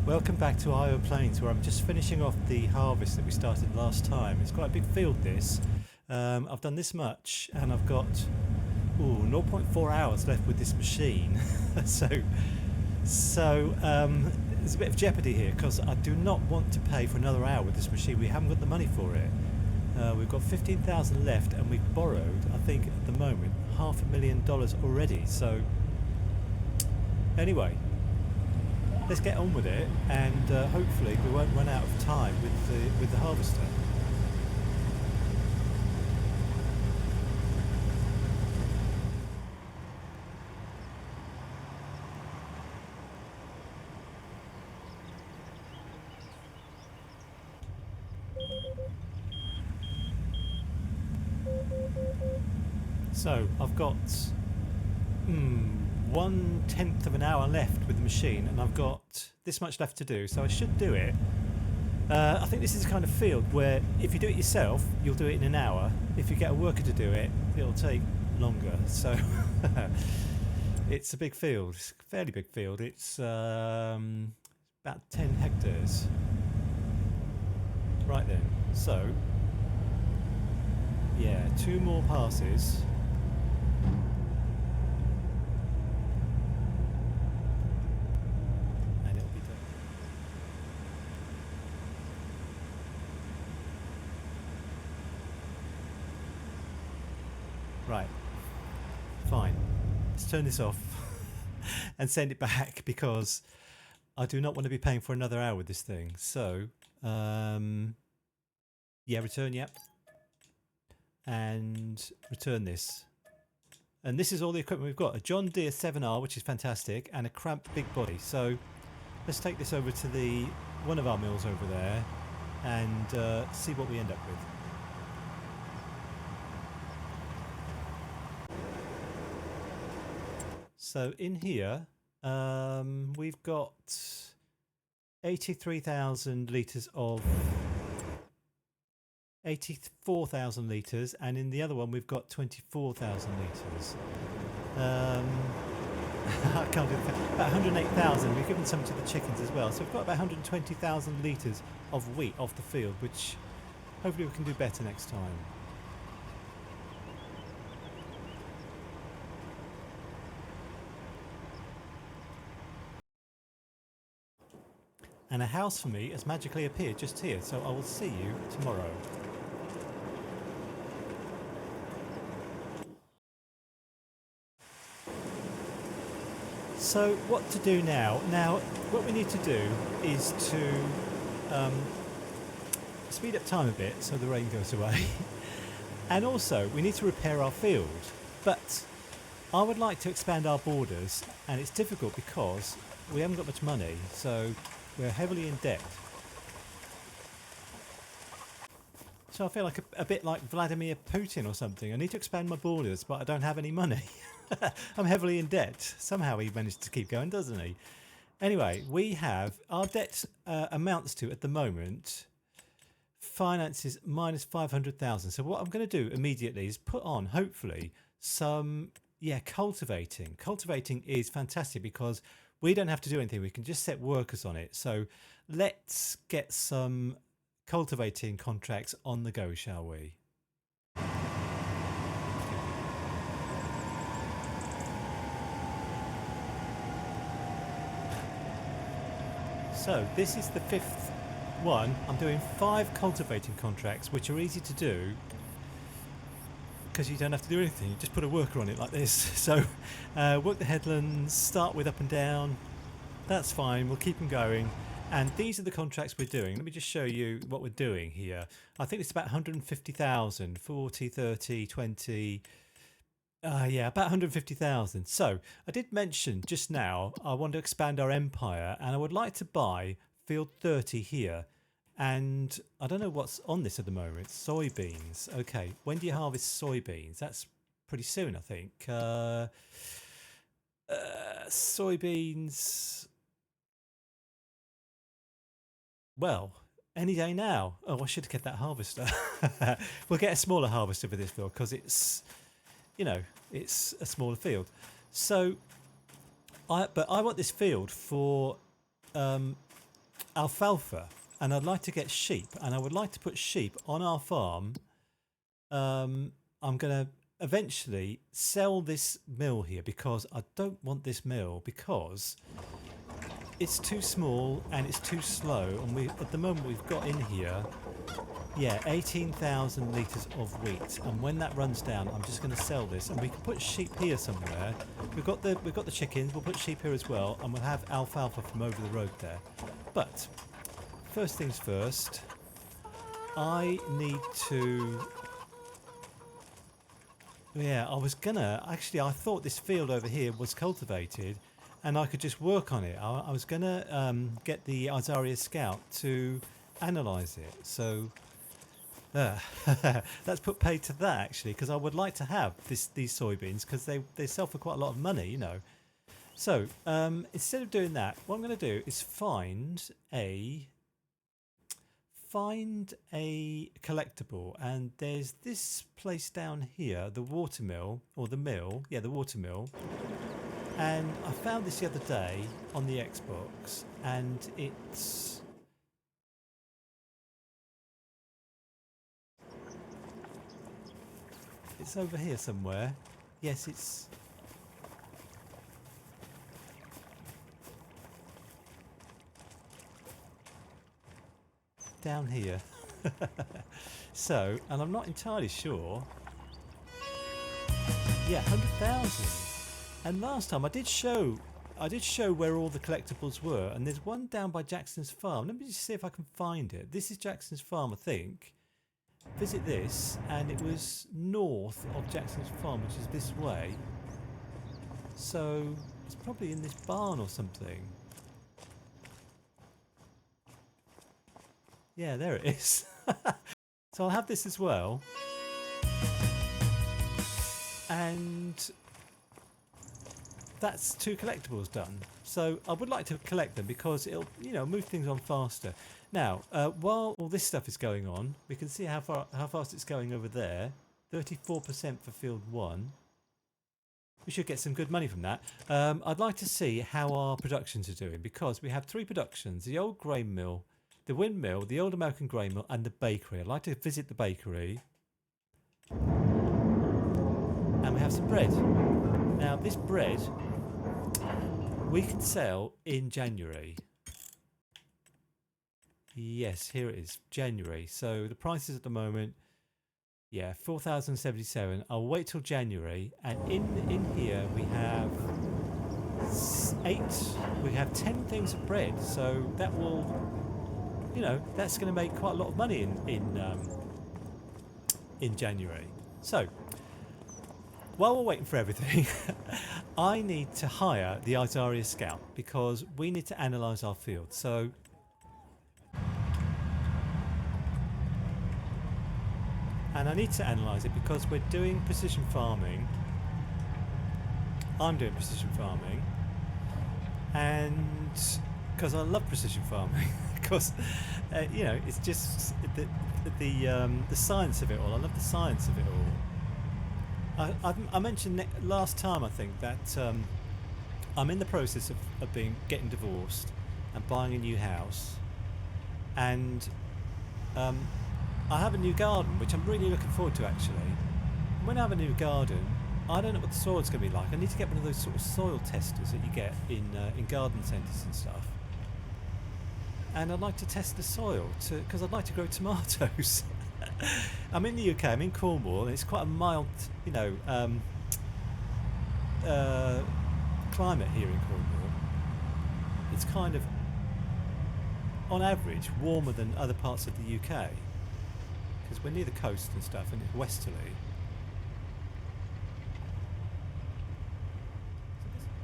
Welcome back to Iowa Plains, where I'm just finishing off the harvest that we started last time. It's quite a big field, this. I've done this much, and I've got 0.4 hours left with this machine. so there's a bit of jeopardy here, because I do not want to pay for another hour with this machine. We haven't got the money for it. We've got 15,000 left, and we've borrowed, I think, at the moment, $500,000 already. So anyway, let's get on with it, and hopefully we won't run out of time with the harvester. So I've got 1/10 of an hour left with the machine, and I've got this much left to do, so I should do it. I think this is the kind of field where if you do it yourself, you'll do it in an hour. If you get a worker to do it, it'll take longer. So it's a big field. It's a fairly big field. It's about 10 hectares. Right then, so yeah, 2 more passes. Right, fine. Let's turn this off and send it back, because I do not want to be paying for another hour with this thing. So, yeah, return, yep. And return this. And this is all the equipment we've got. A John Deere 7R, which is fantastic, and a cramped big body. So let's take this over to one of our mills over there and see what we end up with. So in here, we've got 84,000 litres, and in the other one we've got 24,000 litres. I can't do that. About 108,000. We've given some to the chickens as well, so we've got about 120,000 litres of wheat off the field, which hopefully we can do better next time. And a house for me has magically appeared just here, so I will see you tomorrow. So what to do now? Now, what we need to do is to speed up time a bit so the rain goes away. And also, we need to repair our field. But I would like to expand our borders, and it's difficult because we haven't got much money, so we're heavily in debt. So I feel like a bit like Vladimir Putin or something. I need to expand my borders, but I don't have any money. I'm heavily in debt. Somehow he managed to keep going, doesn't he? Anyway, we have our debt amounts to, at the moment, finances minus 500,000. So what I'm going to do immediately is put on, hopefully, some cultivating. Cultivating is fantastic because we don't have to do anything. We can just set workers on it. So let's get some cultivating contracts on the go, shall we? So this is the 5th one. I'm doing 5 cultivating contracts, which are easy to do because you don't have to do anything. You just put a worker on it like this. So work the headlands, start with up and down. That's fine. We'll keep them going. And these are the contracts we're doing. Let me just show you what we're doing here. I think it's about 150,000, 40, 30, 20. Yeah, about 150,000. So I did mention just now I want to expand our empire, and I would like to buy field 30 here. And I don't know what's on this at the moment. Soybeans. Okay, when do you harvest soybeans? That's pretty soon, I think. Soybeans. Well, any day now. Oh, I should get that harvester. We'll get a smaller harvester for this field because it's, you know, it's a smaller field. So, but I want this field for alfalfa, and I'd like to get sheep, and I would like to put sheep on our farm. I'm going to eventually sell this mill here because I don't want this mill because it's too small and it's too slow, and we at the moment we've got in here 18,000 litres of wheat, and when that runs down I'm just going to sell this, and we can put sheep here somewhere. We've got the chickens, we'll put sheep here as well, and we'll have alfalfa from over the road there. But first things first, I need to I was gonna actually, I thought this field over here was cultivated and I could just work on it. I was gonna get the Azaria Scout to analyze it, so let's put paid to that actually, because I would like to have these soybeans because they sell for quite a lot of money, you know. So instead of doing that, what I'm going to do is find a collectible, and there's this place down here, the watermill, or the mill, the watermill, and I found this the other day on the Xbox, and it's over here somewhere. Yes, it's down here. So, and I'm not entirely sure. Yeah, 100,000. And last time I did show where all the collectibles were, and there's one down by Jackson's farm. Let me just see if I can find it. This is Jackson's farm, I think. Visit this, and it was north of Jackson's farm, which is this way. So it's probably in this barn or something. Yeah, there it is. So I'll have this as well. And that's 2 collectibles done. So I would like to collect them because it'll, move things on faster. Now, while all this stuff is going on, we can see how fast it's going over there. 34% for field 1. We should get some good money from that. I'd like to see how our productions are doing, because we have 3 productions: the old grain mill, the windmill, the old American grain mill, and the bakery. I'd like to visit the bakery. And we have some bread. Now, this bread we can sell in January. Yes, here it is, January. So the prices at the moment, 4,077. I'll wait till January, and in here we have 10 things of bread. So that will, that's going to make quite a lot of money in January. So while we're waiting for everything, I need to hire the Azaria Scout because we need to analyse our field. So and I need to analyse it because we're doing precision farming. I'm doing precision farming, and because I love precision farming, because it's just the science of it all. I love the science of it all. I mentioned last time, I think, that I'm in the process of getting divorced and buying a new house, and I have a new garden, which I'm really looking forward to actually. When I have a new garden, I don't know what the soil's going to be like. I need to get one of those sort of soil testers that you get in garden centres and stuff. And I'd like to test the soil because I'd like to grow tomatoes. I'm in the UK, I'm in Cornwall, and it's quite a mild, climate here in Cornwall. It's kind of, on average, warmer than other parts of the UK. Because we're near the coast and stuff, and it's westerly.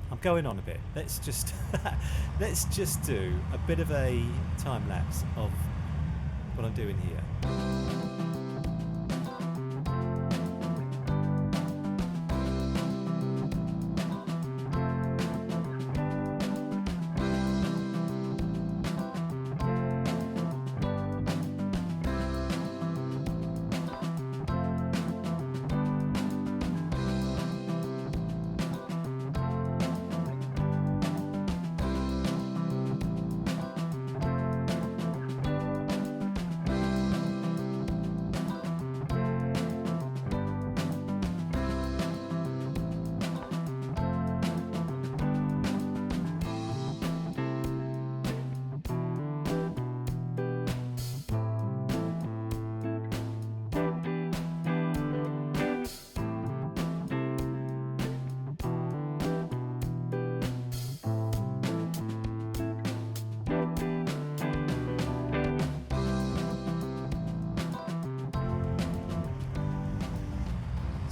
I'm going on a bit. Let's just do a bit of a time lapse of what I'm doing here.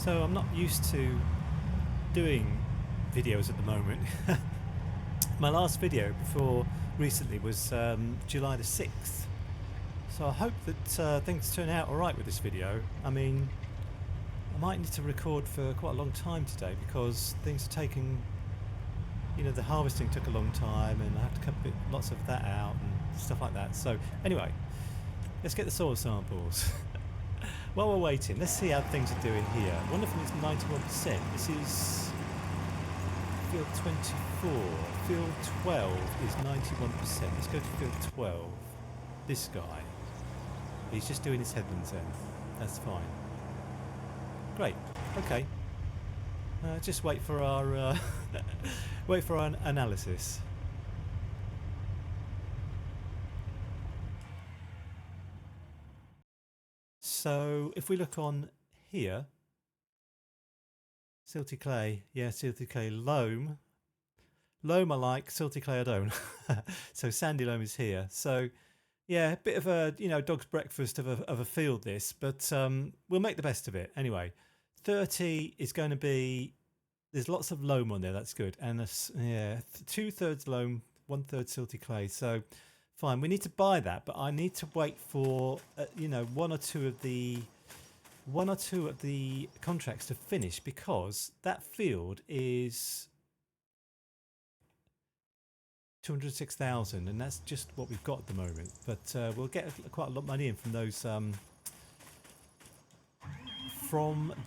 So I'm not used to doing videos at the moment. My last video before recently was July the 6th. So I hope that things turn out alright with this video. I mean, I might need to record for quite a long time today because things are taking, you know, the harvesting took a long time and I have to cut lots of that out and stuff like that. So anyway, let's get the soil samples. While we're waiting, let's see how things are doing here. One of them is 91%. This is field 24. Field 12 is 91%. Let's go to field 12. This guy. He's just doing his headlands then. That's fine. Great. Okay. Just wait for our wait for our analysis. So if we look on here, silty clay, yeah, silty clay, loam. Loam I like, silty clay I don't. So sandy loam is here. So yeah, a bit of a, you know, dog's breakfast of a field this, but we'll make the best of it. Anyway, 30 is going to be, there's lots of loam on there, that's good. And yeah, 2/3 loam, 1/3 silty clay. So fine, we need to buy that, but I need to wait for you know, one or two of the contracts to finish because that field is 206,000, and that's just what we've got at the moment. But we'll get quite a lot of money in from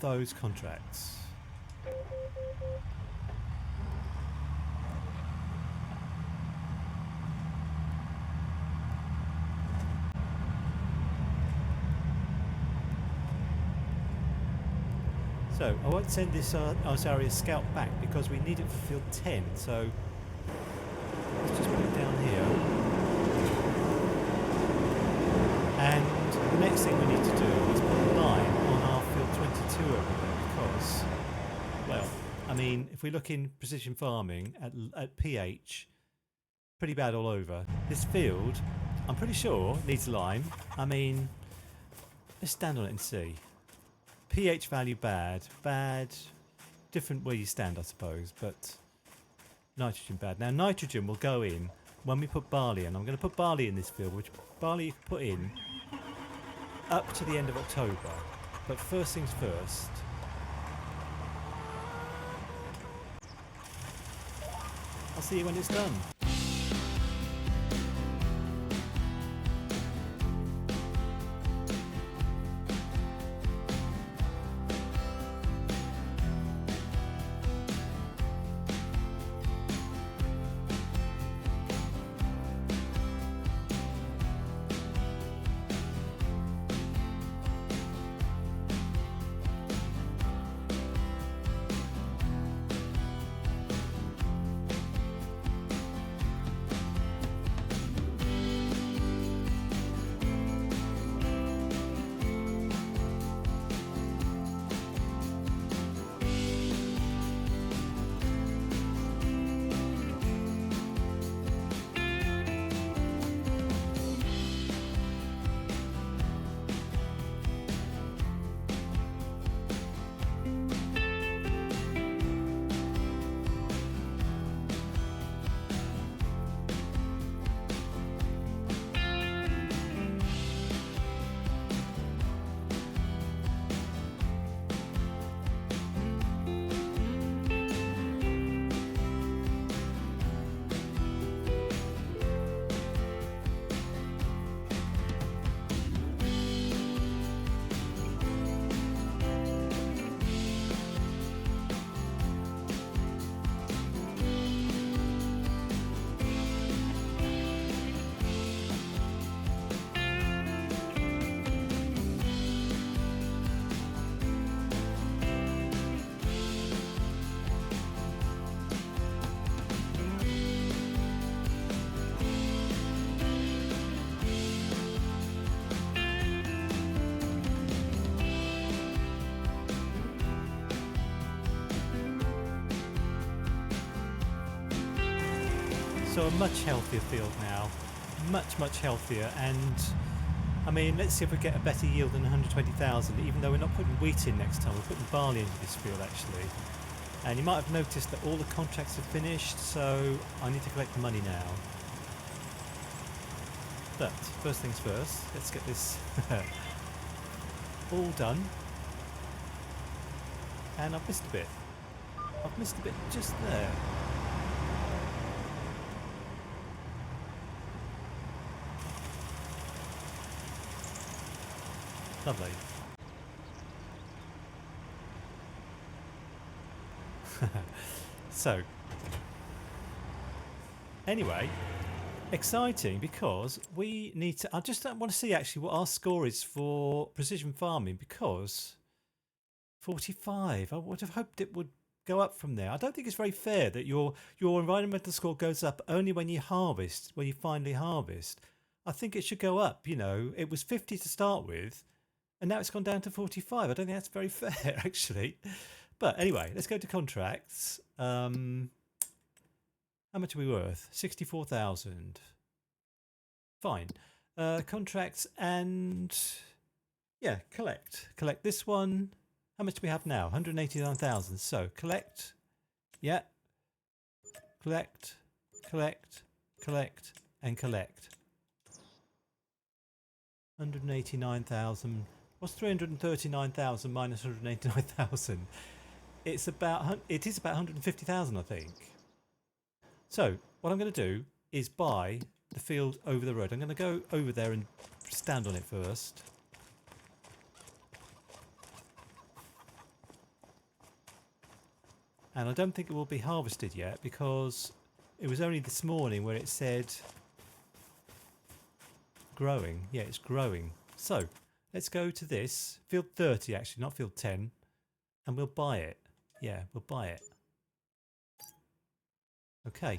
those contracts. So I won't send this Ozaria scout back because we need it for field 10. So let's just put it down here. And the next thing we need to do is put a line on our field 22 over there because, well, I mean, if we look in precision farming at pH, pretty bad all over. This field, I'm pretty sure, needs lime. I mean, let's stand on it and see. pH value bad, different where you stand I suppose, but nitrogen bad. Now nitrogen will go in when we put barley in. I'm going to put barley in this field, which barley you can put in up to the end of October. But first things first, I'll see you when it's done. So a much healthier field now, much healthier, and I mean, let's see if we get a better yield than 120,000, even though we're not putting wheat in next time. We're putting barley into this field, actually. And you might have noticed that all the contracts are finished, so I need to collect the money now. But, first things first, let's get this all done. And I've missed a bit. I've missed a bit just there. Lovely. So, anyway, exciting because we need to. I just want to see actually what our score is for precision farming, because 45. I would have hoped it would go up from there. I don't think it's very fair that your environmental score goes up only when you harvest, when you finally harvest. I think it should go up. You know, it was 50 to start with, and now it's gone down to 45. I don't think that's very fair, actually. But anyway, let's go to contracts. How much are we worth? 64,000. Fine. Contracts and yeah, collect. Collect this one. How much do we have now? 189,000. So collect. Yeah. Collect. Collect. Collect. And collect. 189,000. What's 339,000 minus 189,000? It is about 150,000, I think. So what I'm going to do is buy the field over the road. I'm going to go over there and stand on it first. And I don't think it will be harvested yet, because it was only this morning where it said growing. Yeah, it's growing. So let's go to this field 30, actually, not field 10, and we'll buy it. Yeah, we'll buy it. Okay.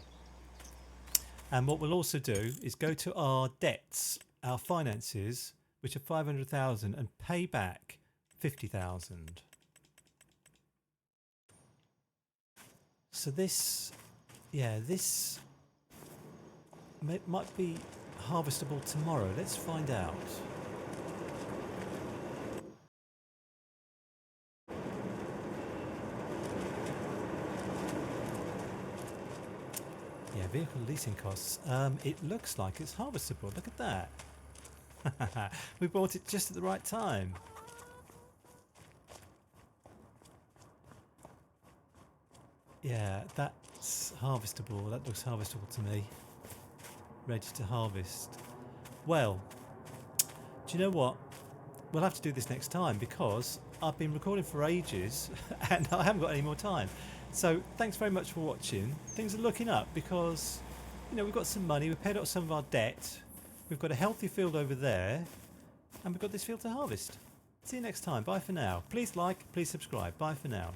And what we'll also do is go to our debts, our finances, which are 500,000, and pay back 50,000. So this, yeah, this might be harvestable tomorrow. Let's find out. Yeah, vehicle leasing costs. It looks like it's harvestable. Look at that. We bought it just at the right time. Yeah, that's harvestable. That looks harvestable to me. Ready to harvest. Well, do you know what? We'll have to do this next time, because I've been recording for ages and I haven't got any more time. So thanks very much for watching. Things are looking up because, you know, we've got some money, we've paid off some of our debt, we've got a healthy field over there, and we've got this field to harvest. See you next time. Bye for now. Please like, please subscribe. Bye for now.